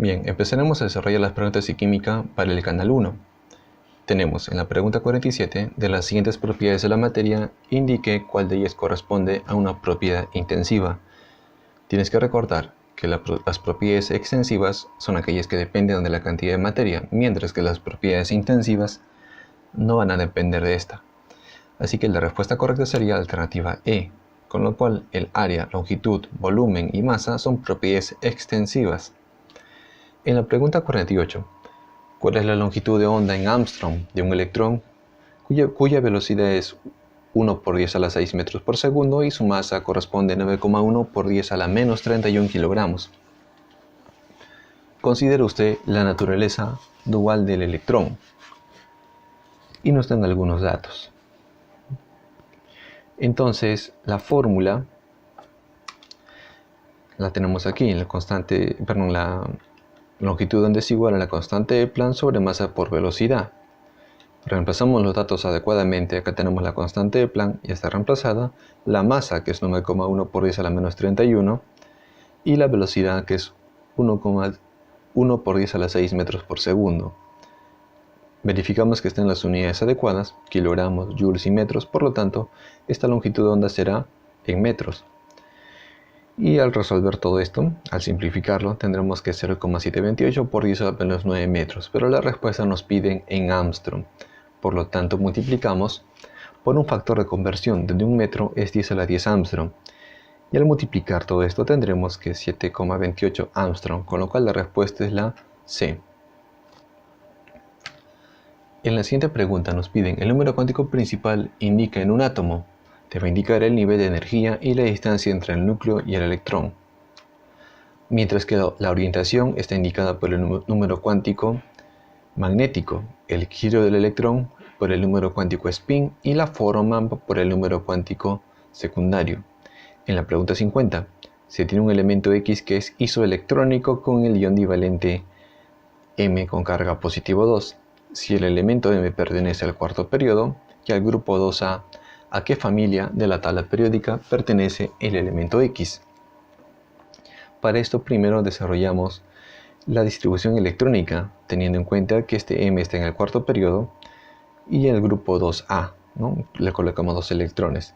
Bien, empezaremos a desarrollar las preguntas de química para el canal 1. Tenemos en la pregunta 47, de las siguientes propiedades de la materia, indique cuál de ellas corresponde a una propiedad intensiva. Tienes que recordar que las propiedades extensivas son aquellas que dependen de la cantidad de materia, mientras que las propiedades intensivas no van a depender de esta. Así que la respuesta correcta sería la alternativa E, con lo cual el área, longitud, volumen y masa son propiedades extensivas. En la pregunta 48, ¿cuál es la longitud de onda en Armstrong de un electrón cuya velocidad es 1 por 10 a la 6 metros por segundo y su masa corresponde a 9,1 por 10 a la menos 31 kilogramos? Considere usted la naturaleza dual del electrón y nos dan algunos datos. Entonces, la fórmula la tenemos aquí, la longitud de onda es igual a la constante de Planck sobre masa por velocidad. Reemplazamos los datos adecuadamente. Acá tenemos la constante de Planck, ya está reemplazada, la masa, que es 9,1 por 10 a la menos 31, y la velocidad, que es 1,1 por 10 a la 6 metros por segundo. Verificamos que estén las unidades adecuadas, kilogramos, joules y metros, por lo tanto, esta longitud de onda será en metros. Y al resolver todo esto, al simplificarlo, tendremos que 0,728 por 10 a la menos 9 metros, pero la respuesta nos piden en Armstrong. Por lo tanto, multiplicamos por un factor de conversión de 1 metro es 10 a la 10 Armstrong. Y al multiplicar todo esto tendremos que 7,28 Armstrong, con lo cual la respuesta es la C. En la siguiente pregunta nos piden el número cuántico principal indica en un átomo. Debe indicar el nivel de energía y la distancia entre el núcleo y el electrón, mientras que la orientación está indicada por el número cuántico magnético, el giro del electrón por el número cuántico spin y la forma por el número cuántico secundario. En la pregunta 50, se tiene un elemento X que es isoelectrónico con el ion divalente M con carga positivo 2. Si el elemento M pertenece al cuarto periodo y al grupo 2A, ¿a qué familia de la tabla periódica pertenece el elemento X? Para esto primero desarrollamos la distribución electrónica, teniendo en cuenta que este M está en el cuarto periodo y en el grupo 2A, ¿no? Le colocamos 2 electrones.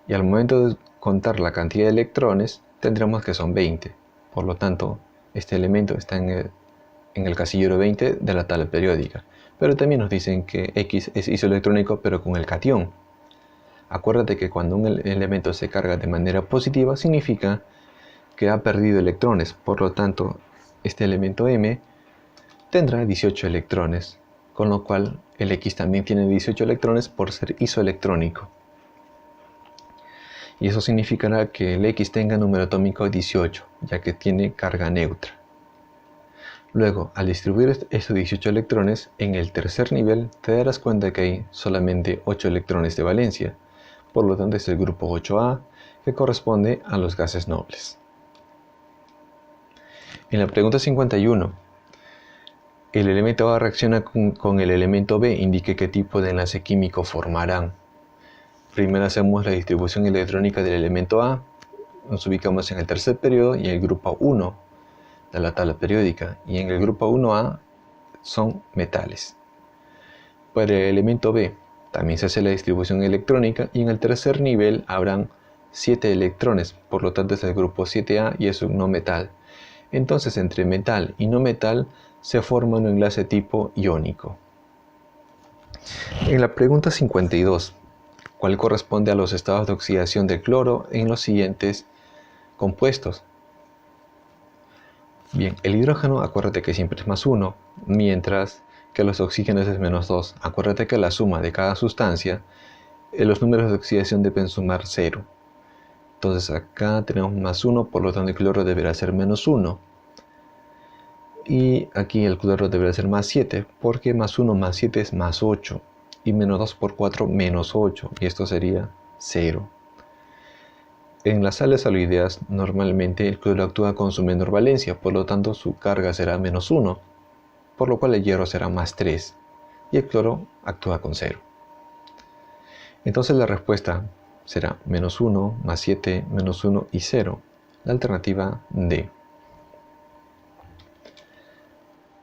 Y al momento de contar la cantidad de electrones, tendremos que son 20. Por lo tanto, este elemento está en el casillero 20 de la tabla periódica. Pero también nos dicen que X es isoelectrónico, pero con el catión. Acuérdate que cuando un elemento se carga de manera positiva significa que ha perdido electrones, por lo tanto este elemento M tendrá 18 electrones, con lo cual el X también tiene 18 electrones por ser isoelectrónico. Y eso significará que el X tenga número atómico 18, ya que tiene carga neutra. Luego, al distribuir estos 18 electrones, en el tercer nivel te darás cuenta que hay solamente 8 electrones de valencia. Por lo tanto es el grupo 8A, que corresponde a los gases nobles. En la pregunta 51, el elemento A reacciona con el elemento B, indique qué tipo de enlace químico formarán. Primero hacemos la distribución electrónica del elemento A, nos ubicamos en el tercer periodo y en el grupo 1 de la tabla periódica, y en el grupo 1A son metales. Para el elemento B, también se hace la distribución electrónica y en el tercer nivel habrán 7 electrones, por lo tanto es el grupo 7A y es un no metal. Entonces entre metal y no metal se forma un enlace tipo iónico. En la pregunta 52, ¿cuál corresponde a los estados de oxidación del cloro en los siguientes compuestos? Bien, el hidrógeno, acuérdate que siempre es más 1, mientras que los oxígenos es menos 2. Acuérdate que la suma de cada sustancia, los números de oxidación deben sumar 0. Entonces acá tenemos más 1, por lo tanto el cloro deberá ser menos 1. Y aquí el cloro deberá ser más 7, porque más 1 más 7 es más 8. Y menos 2 por 4, menos 8. Y esto sería 0. En las sales aloideas, normalmente el cloro actúa con su menor valencia, por lo tanto su carga será menos 1, por lo cual el hierro será más 3, y el cloro actúa con 0. Entonces la respuesta será menos 1, más 7, menos 1 y 0, la alternativa D.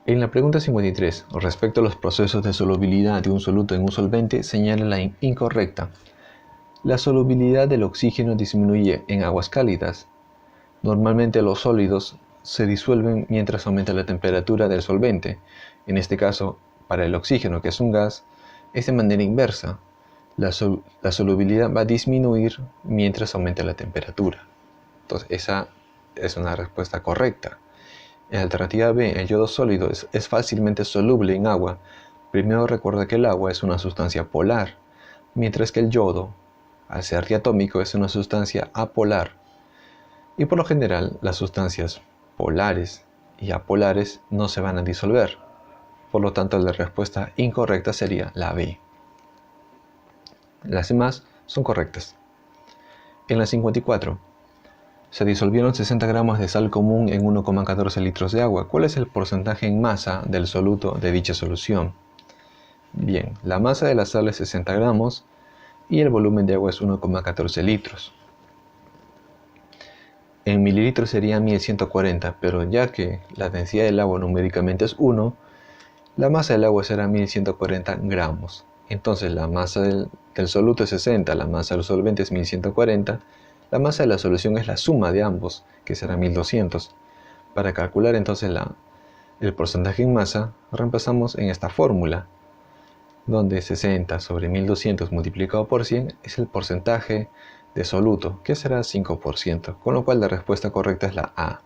En la pregunta 53, respecto a los procesos de solubilidad de un soluto en un solvente, señala la incorrecta. La solubilidad del oxígeno disminuye en aguas cálidas. Normalmente los sólidos se disuelven mientras aumenta la temperatura del solvente. En este caso, para el oxígeno, que es un gas, es de manera inversa. La solubilidad va a disminuir mientras aumenta la temperatura. Entonces, esa es una respuesta correcta. En la alternativa B, el yodo sólido es fácilmente soluble en agua. Primero recuerda que el agua es una sustancia polar, mientras que el yodo, al ser diatómico, es una sustancia apolar. Y por lo general, las sustancias polares y apolares no se van a disolver. Por lo tanto, la respuesta incorrecta sería la B. Las demás son correctas. En la 54, se disolvieron 60 gramos de sal común en 1,14 litros de agua. ¿Cuál es el porcentaje en masa del soluto de dicha solución? Bien, la masa de la sal es 60 gramos y el volumen de agua es 1,14 litros. En mililitros sería 1140, pero ya que la densidad del agua numéricamente es 1, la masa del agua será 1140 gramos. Entonces la masa del soluto es 60, la masa del solvente es 1140, la masa de la solución es la suma de ambos, que será 1200. Para calcular entonces el porcentaje en masa, reemplazamos en esta fórmula, donde 60 sobre 1200 multiplicado por 100 es el porcentaje de soluto, que será 5%, con lo cual la respuesta correcta es la A.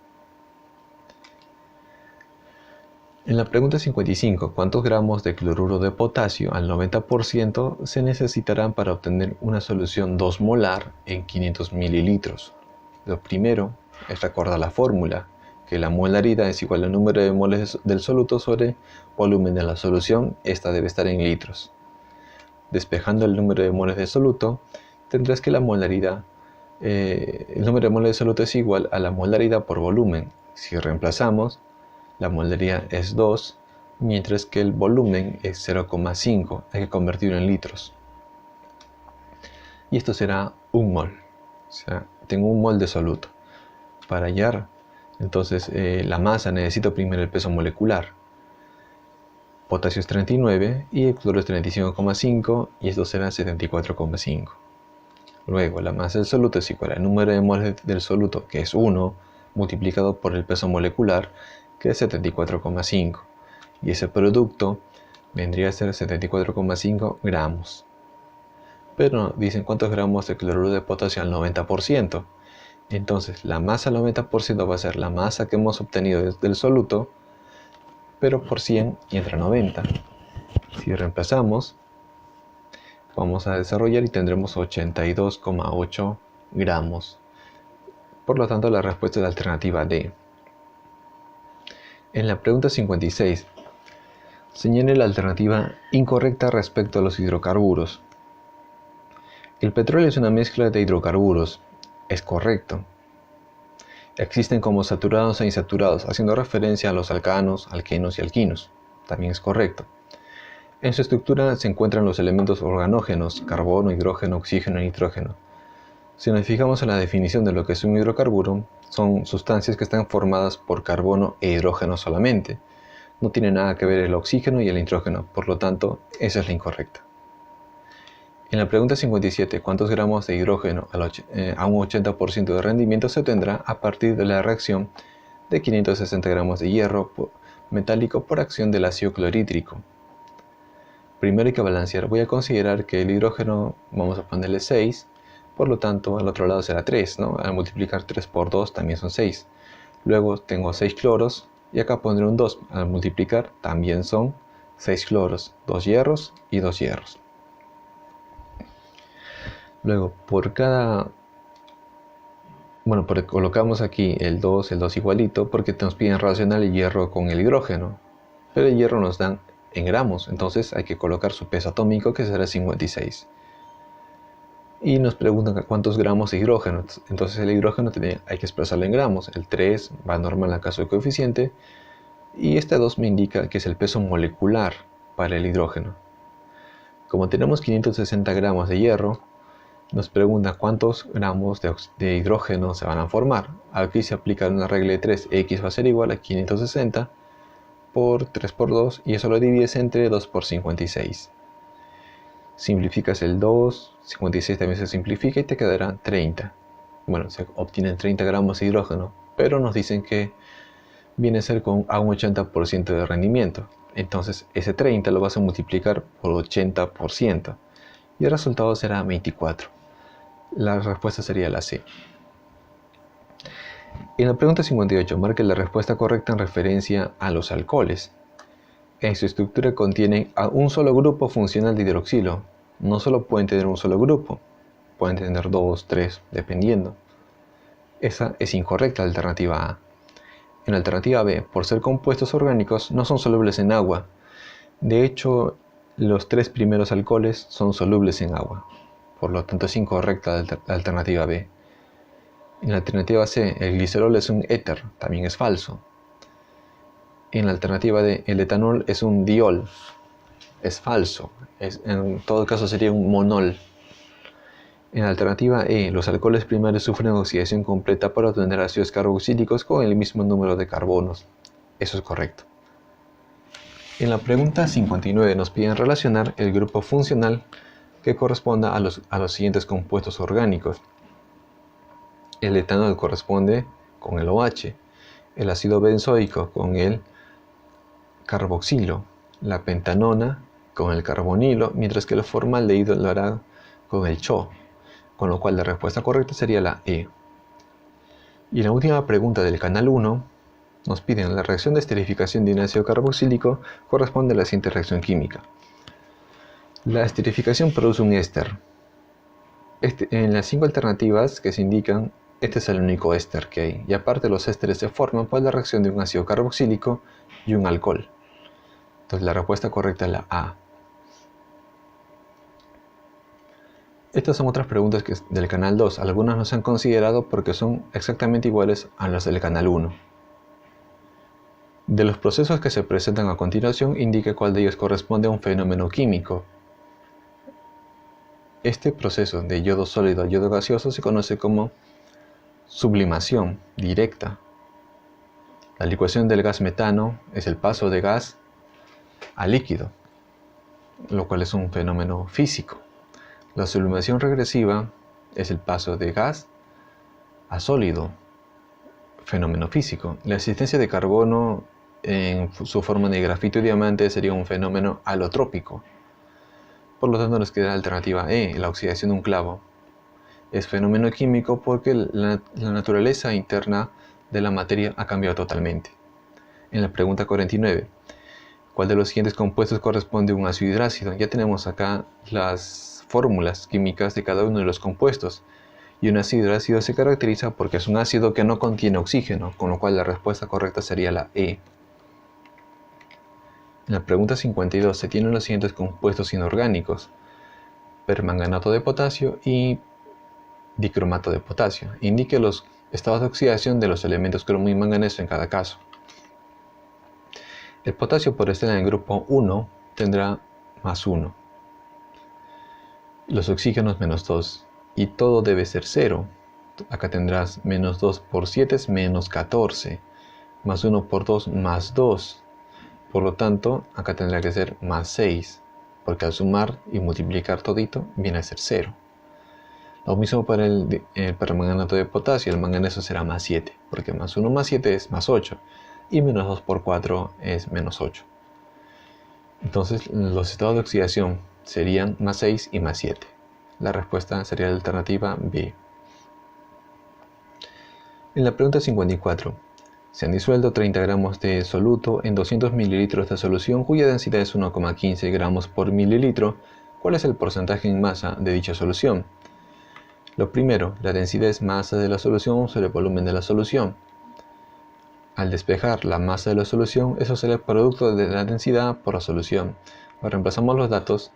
En la pregunta 55, ¿cuántos gramos de cloruro de potasio al 90% se necesitarán para obtener una solución 2 molar en 500 mililitros? Lo primero es recordar la fórmula, que la molaridad es igual al número de moles del soluto sobre volumen de la solución. Esta debe estar en litros. Despejando el número de moles del soluto, tendrás que la molaridad, el número de moles del soluto es igual a la molaridad por volumen. Si reemplazamos, la molaridad es 2, mientras que el volumen es 0,5. Hay que convertirlo en litros. Y esto será un mol. O sea, tengo un mol de soluto. Para hallar, entonces, la masa, necesito primero el peso molecular. Potasio es 39 y el cloro es 35,5 y esto será 74,5. Luego, la masa del soluto es igual al número de moles del soluto, que es 1, multiplicado por el peso molecular, que es 74,5. Y ese producto vendría a ser 74,5 gramos. Pero dicen cuántos gramos de cloruro de potasio al 90%. Entonces, la masa al 90% va a ser la masa que hemos obtenido desde el soluto, pero por 100 y entre 90. Si reemplazamos, vamos a desarrollar y tendremos 82,8 gramos. Por lo tanto, la respuesta es la alternativa D. En la pregunta 56, señale la alternativa incorrecta respecto a los hidrocarburos. El petróleo es una mezcla de hidrocarburos. Es correcto. Existen como saturados e insaturados, haciendo referencia a los alcanos, alquenos y alquinos. También es correcto. En su estructura se encuentran los elementos organógenos, carbono, hidrógeno, oxígeno y nitrógeno. Si nos fijamos en la definición de lo que es un hidrocarburo, son sustancias que están formadas por carbono e hidrógeno solamente. No tiene nada que ver el oxígeno y el nitrógeno, por lo tanto, esa es la incorrecta. En la pregunta 57, ¿cuántos gramos de hidrógeno a un 80% de rendimiento se obtendrá a partir de la reacción de 560 gramos de hierro metálico por acción del ácido clorhídrico? Primero hay que balancear. Voy a considerar que el hidrógeno, vamos a ponerle 6, por lo tanto al otro lado será 3, ¿no? Al multiplicar 3 por 2 también son 6. Luego tengo 6 cloros y acá pondré un 2. Al multiplicar también son 6 cloros, 2 hierros y 2 hierros. Luego, colocamos aquí el 2 igualito porque nos piden relacionar el hierro con el hidrógeno. Pero el hierro nos dan en gramos, entonces hay que colocar su peso atómico, que será 56. Y nos preguntan cuántos gramos de hidrógeno. Entonces el hidrógeno hay que expresarlo en gramos. El 3 va normal al caso del coeficiente. Y este 2 me indica que es el peso molecular para el hidrógeno. Como tenemos 560 gramos de hierro, nos pregunta cuántos gramos de hidrógeno se van a formar. Aquí se aplica una regla de 3, X va a ser igual a 560 por 3 por 2 y eso lo divides entre 2 por 56. Simplificas el 2, 56 también se simplifica y te quedará 30. Bueno, se obtienen 30 gramos de hidrógeno, pero nos dicen que viene a ser a un 80% de rendimiento. Entonces ese 30 lo vas a multiplicar por 80% y el resultado será 24. La respuesta sería la C. En la pregunta 58, marque la respuesta correcta en referencia a los alcoholes. En su estructura contienen a un solo grupo funcional de hidroxilo. No solo pueden tener un solo grupo, pueden tener 2, 3, dependiendo. Esa es incorrecta, la alternativa A. En la alternativa B, por ser compuestos orgánicos, no son solubles en agua. De hecho, los 3 primeros alcoholes son solubles en agua. Por lo tanto, es incorrecta la alternativa B. En la alternativa C, el glicerol es un éter, también es falso. En la alternativa D, el etanol es un diol, es falso. En todo caso sería un monol. En la alternativa E, los alcoholes primarios sufren oxidación completa para obtener ácidos carboxílicos con el mismo número de carbonos. Eso es correcto. En la pregunta 59 nos piden relacionar el grupo funcional que corresponda a los siguientes compuestos orgánicos. El etanol corresponde con el OH, el ácido benzoico con el carboxilo, la pentanona con el carbonilo, mientras que el formaldehído lo hará con el CHO, con lo cual la respuesta correcta sería la E. Y en la última pregunta del canal 1 nos piden la reacción de esterificación de un ácido carboxílico corresponde a la siguiente reacción química. La esterificación produce un éster. En las 5 alternativas que se indican, este es el único éster que hay, y aparte los ésteres se forman por la reacción de un ácido carboxílico y un alcohol. Entonces la respuesta correcta es la A. Estas son otras preguntas del canal 2, algunas no se han considerado porque son exactamente iguales a las del canal 1. De los procesos que se presentan a continuación, indique cuál de ellos corresponde a un fenómeno químico. Este proceso de yodo sólido a yodo gaseoso se conoce como sublimación directa. La licuación del gas metano es el paso de gas a líquido, lo cual es un fenómeno físico. La sublimación regresiva es el paso de gas a sólido, fenómeno físico. La existencia de carbono en su forma de grafito y diamante sería un fenómeno alotrópico. Por lo tanto nos queda la alternativa E, la oxidación de un clavo. Es fenómeno químico porque la naturaleza interna de la materia ha cambiado totalmente. En la pregunta 49, ¿cuál de los siguientes compuestos corresponde a un ácido hidrácido? Ya tenemos acá las fórmulas químicas de cada uno de los compuestos. Y un ácido hidrácido se caracteriza porque es un ácido que no contiene oxígeno, con lo cual la respuesta correcta sería la E. En la pregunta 52 se tienen los siguientes compuestos inorgánicos: permanganato de potasio y dicromato de potasio. Indique los estados de oxidación de los elementos cromo y manganeso en cada caso. El potasio, por estar en el grupo 1, tendrá más 1. Los oxígenos menos 2. Y todo debe ser 0. Acá tendrás menos 2 por 7 es menos 14. Más 1 por 2 más 2. Por lo tanto, acá tendrá que ser más 6. Porque al sumar y multiplicar todito viene a ser 0. Lo mismo para el permanganato de potasio. El manganeso será más 7. Porque más 1 más 7 es más 8. Y menos 2 por 4 es menos 8. Entonces los estados de oxidación serían más 6 y más 7. La respuesta sería la alternativa B. En la pregunta 54, se han disuelto 30 gramos de soluto en 200 mililitros de solución cuya densidad es 1,15 gramos por mililitro. ¿Cuál es el porcentaje en masa de dicha solución? Lo primero, la densidad es masa de la solución sobre el volumen de la solución. Al despejar la masa de la solución, eso será el producto de la densidad por la solución. Ahora reemplazamos los datos.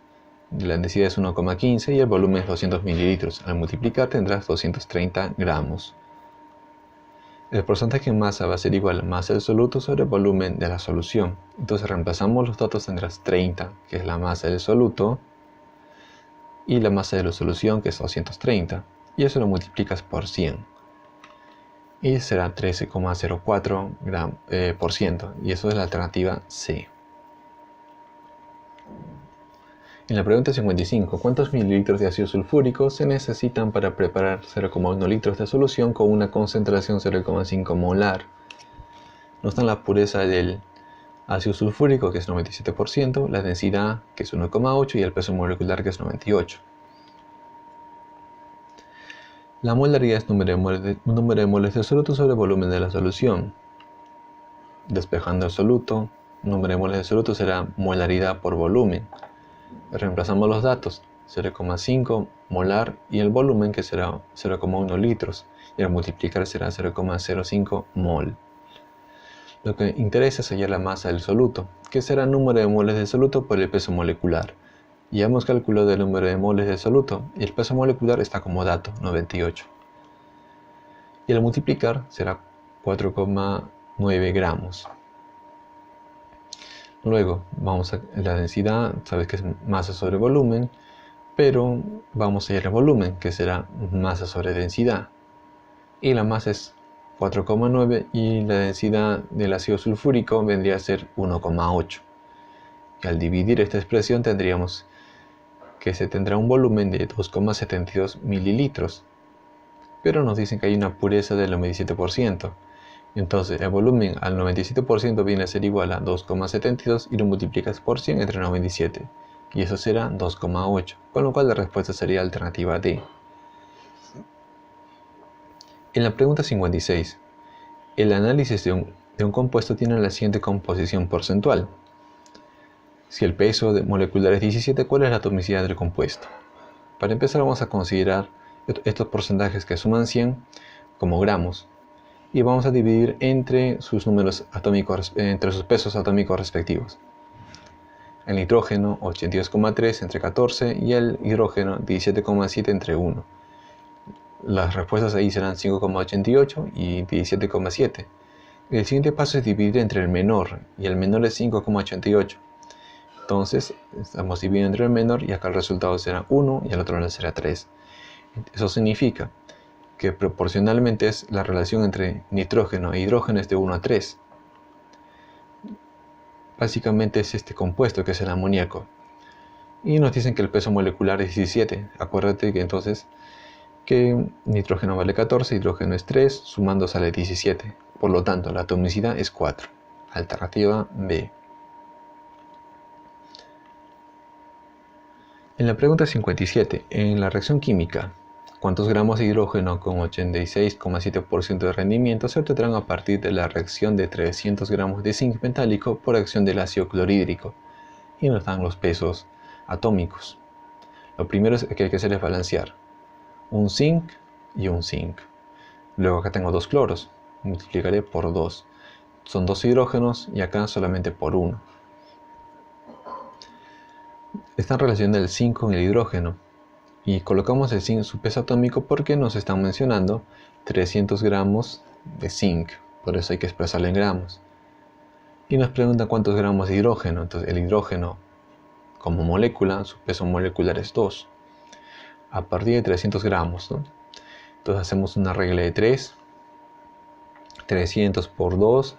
La densidad es 1,15 y el volumen es 200 mililitros. Al multiplicar tendrás 230 gramos. El porcentaje en masa va a ser igual a masa del soluto sobre el volumen de la solución. Entonces reemplazamos los datos, tendrás 30, que es la masa del soluto, y la masa de la solución, que es 230. Y eso lo multiplicas por 100. y será 13,04%, y eso es la alternativa C. En la pregunta 55, ¿cuántos mililitros de ácido sulfúrico se necesitan para preparar 0,1 litros de solución con una concentración 0,5 molar? Nos dan la pureza del ácido sulfúrico, que es 97%, la densidad, que es 1,8, y el peso molecular, que es 98. La molaridad es número de moles de soluto sobre volumen de la solución. Despejando el soluto, número de moles de soluto será molaridad por volumen. Reemplazamos los datos, 0,5 molar y el volumen, que será 0,1 litros, y al multiplicar será 0,05 mol. Lo que interesa es hallar la masa del soluto, que será el número de moles de soluto por el peso molecular. Ya hemos calculado el número de moles de soluto y el peso molecular está como dato, 98. Y al multiplicar será 4,9 gramos. Luego vamos a la densidad, sabes que es masa sobre volumen, pero vamos a hallar el volumen, que será masa sobre densidad. Y la masa es 4,9 y la densidad del ácido sulfúrico vendría a ser 1,8. Y al dividir esta expresión tendríamos que se tendrá un volumen de 2,72 mililitros. Pero nos dicen que hay una pureza del 97%. Entonces el volumen al 97% viene a ser igual a 2,72 y lo multiplicas por 100 entre 97. Y eso será 2,8. Con lo cual la respuesta sería alternativa D. En la pregunta 56, el análisis de un compuesto tiene la siguiente composición porcentual. Si el peso molecular es 17, ¿cuál es la atomicidad del compuesto? Para empezar vamos a considerar estos porcentajes que suman 100 como gramos y vamos a dividir entre sus números atómicos, entre sus pesos atómicos respectivos. El nitrógeno 82,3 entre 14 y el hidrógeno 17,7 entre 1. Las respuestas ahí serán 5,88 y 17,7. El siguiente paso es dividir entre el menor, y el menor es 5,88. Entonces, estamos dividiendo entre el menor y acá el resultado será 1 y el otro lado será 3. Eso significa que proporcionalmente es la relación entre nitrógeno e hidrógeno es de 1 a 3. Básicamente es este compuesto que es el amoníaco. Y nos dicen que el peso molecular es 17. Acuérdate que entonces que nitrógeno vale 14, hidrógeno es 3, sumando sale 17. Por lo tanto, la atomicidad es 4. Alternativa B. En la pregunta 57, en la reacción química, ¿cuántos gramos de hidrógeno con 86,7% de rendimiento se obtendrán a partir de la reacción de 300 gramos de zinc metálico por acción del ácido clorhídrico? Y nos dan los pesos atómicos. Lo primero que hay que hacer es balancear un zinc y un zinc. Luego acá tengo dos cloros, multiplicaré por 2. Son 2 hidrógenos y acá solamente por 1. Está en relación el zinc con el hidrógeno y colocamos el zinc su peso atómico porque nos están mencionando 300 gramos de zinc, por eso hay que expresarlo en gramos. Y nos preguntan cuántos gramos de hidrógeno. Entonces el hidrógeno como molécula, su peso molecular es 2 a partir de 300 gramos, ¿no? Entonces hacemos una regla de 3, 300 por 2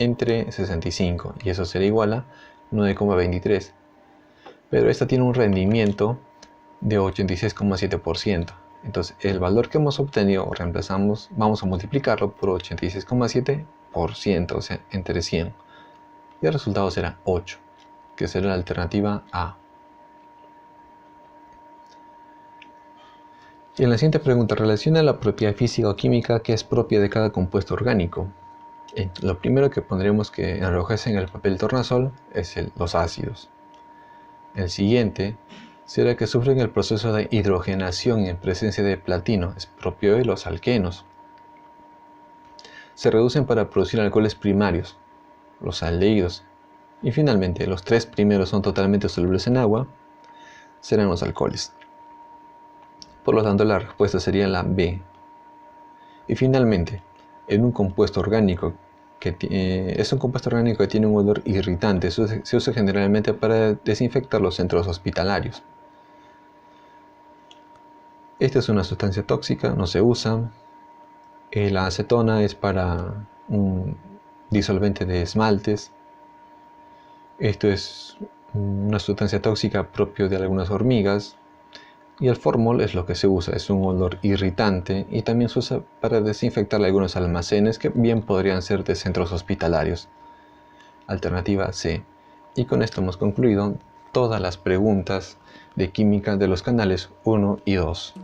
entre 65 y eso será igual a 9,23. Pero esta tiene un rendimiento de 86,7%. Entonces el valor que hemos obtenido reemplazamos, vamos a multiplicarlo por 86,7%, o sea, entre 100. Y el resultado será 8, que será la alternativa A. Y en la siguiente pregunta, relaciona la propiedad física o química que es propia de cada compuesto orgánico. Lo primero que pondremos que enrojece en el papel tornasol es los ácidos. El siguiente será que sufren el proceso de hidrogenación en presencia de platino, es propio de los alquenos. Se reducen para producir alcoholes primarios, los aldehídos. Y finalmente, los 3 primeros son totalmente solubles en agua, serán los alcoholes. Por lo tanto, la respuesta sería la B. Y finalmente, en un compuesto orgánico es un compuesto orgánico que tiene un olor irritante, se usa generalmente para desinfectar los centros hospitalarios. Esta es una sustancia tóxica, no se usa. La acetona es para un disolvente de esmaltes. Esto es una sustancia tóxica propio de algunas hormigas. Y el formol es lo que se usa, es un olor irritante y también se usa para desinfectar algunos almacenes que bien podrían ser de centros hospitalarios. Alternativa C. Y con esto hemos concluido todas las preguntas de química de los canales 1 y 2.